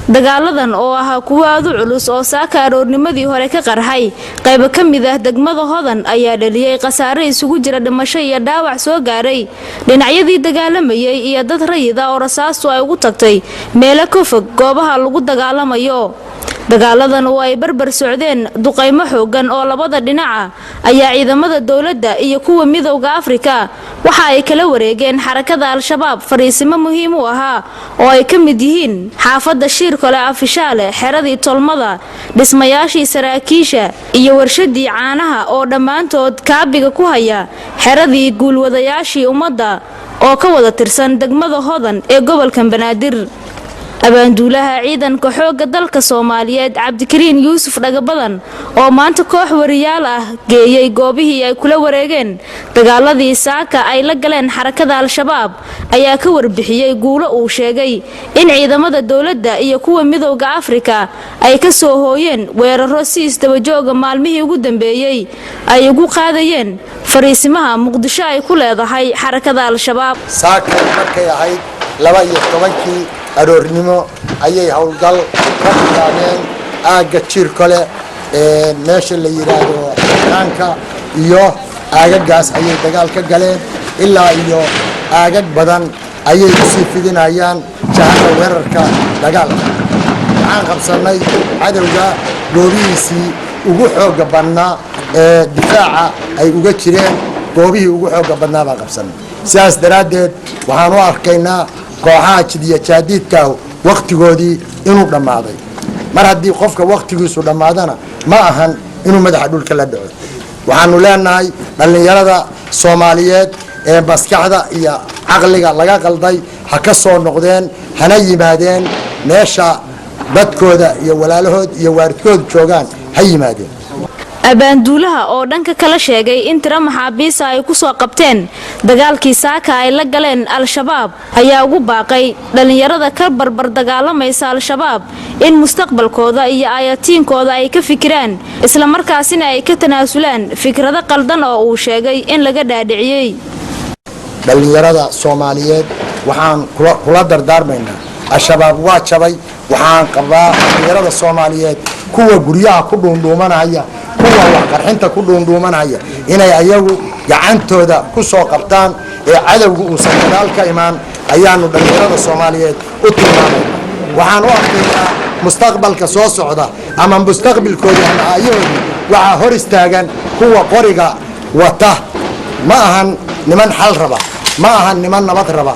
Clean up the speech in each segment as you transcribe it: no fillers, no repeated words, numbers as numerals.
dagaaladan oo ahaa kuwa aad u culus oo saaka aroornimadii hore ka qarxay qayb ka mid ah degmada Hodan ayaa dhaliyay khasaare isugu jira dhimasho iyo dhaawac soo gaaray dhinacyadii dagaalamayay iyo dad rayid ah oo rasaastu ay ugu tagtay meelo ka fog goobaha lagu dagaalamayo. dagaaladan oo ay barbar socdeen duqeymo xoogan oo labada dhinaca ayaa ciidamada dawladda iyo kuwa midowga Afrika waxa ay kala wareegeen xarakada Al-Shabaab fariisimo muhiim u ahaa oo ay ka mid yihiin xaafadda Shirkole Afishaale, xeradii tolmada, dhismayaashii saraakiisha iyo warshadii caanaha oo dhammaantood kaabiga ku haya xeradii guulwadayaashii ummadda oo ka wada tirsan degmada Hodan ee gobolka Banaadir. abaanduulaha ciidanka xoogga dalka Soomaaliyeed Cabdikariin Yuusuf Dhagabadan oo maanta koox wariyaal ah geeyay goobihii ay kula wareegeen dagaaladii saaka ay la galeen xarakada Al-Shabaab ayaa ka warbixiyay guulo uu sheegay in ciidamada dawladda iyo kuwa midowga Afrika ay ka soo hooyeen weeraro si isdaba joog maalmihii ugu dambeeyay ay ugu qaadayeen fariisimaha Muqdisho ay ku leedahay xarakada Al-Shabaab. saaka markay ahayd 12 aroornimo ayay hawlgal ka bilaabeen aaga Shirkole meesha la yiraahdo Xaanka iyo aagagaas ayay dagaal ka galeen ilaa iyo aagag badan ayay sii fidinayaan jahada weerarka dagaalka. waxaan qabsanay cadawga goobihiisii ugu xooga badnaa difaaca ay uga jireen goobihii ugu xooga badnaa baan qabsanay. sidaas daraadeed waxaan u arkaynaa kooxaha jidiya jaadiidka waqtigoodii inuu dhamaaday. mar haddii qofka waqtigiisu dhamaadana ma ahan inuu madaxa dhulka la dhaco. waxaanu leenahay dhalinyarada Soomaaliyeed ee maskaxda iyo aqliga laga qalday ha ka soo noqdeen hana yimaadeen meesha dadkooda iyo walaalahood iyo waalidkood joogaan ha yimaadeen. abaanduulaha oo dhanka kala sheegay in tiro maxaabiis ay ku soo qabteen dagaalkii saaka ay la galeen Al-Shabaab ayaa ugu baaqay dhalinyarada ka barbar dagaalamaysa Al-Shabaab in mustaqbalkooda iyo ayatiinkooda ay ka fikiraan isla markaasina ay ka tanaasulaan fikrado qaldan oo uu sheegay in laga dhaadhiciyay. dhalinyarada Soomaaliyeed waxaan kula dardaarmaynaa Al-Shabaab waa jabay. waxaan qabaa dhalinyarada Soomaaliyeed kuwa guryaha ku dhuundhuumanaya kuwa wax qarxinta ku dhuundhuumanaya inay ayagu gacantooda ku soo qabtaan ee cadawgu uu sanadaal ka imaan ayaanu dhalinyarada Soomaaliyeed u tilmaamay. waxaan u arkaynaa mustaqbalka soo socda ama mustaqbalkooda ama ayoodu waxa hor istaagan kuwa qoriga wata ma ahan niman xal raba ma ahan niman nabad raba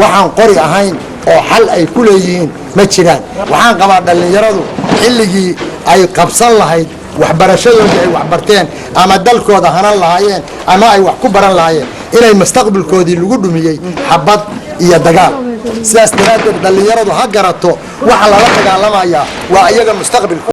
waxaan qori ahayn oo xal ay ku leeyihiin ma jiraan. waxaan qabaa dhalinyaradu xilligii ay qabsan lahayd waxbarashadooda ay wax barteen ama dalkooda hanan lahaayeen ama ay wax ku baran lahaayeen inay mustaqbalkoodii lagu dhumiyay xabad iyo dagaal. sidaas daraadeed dhalinyaradu ha garato waxa lala dagaalamayaa waa iyaga mustaqbalka.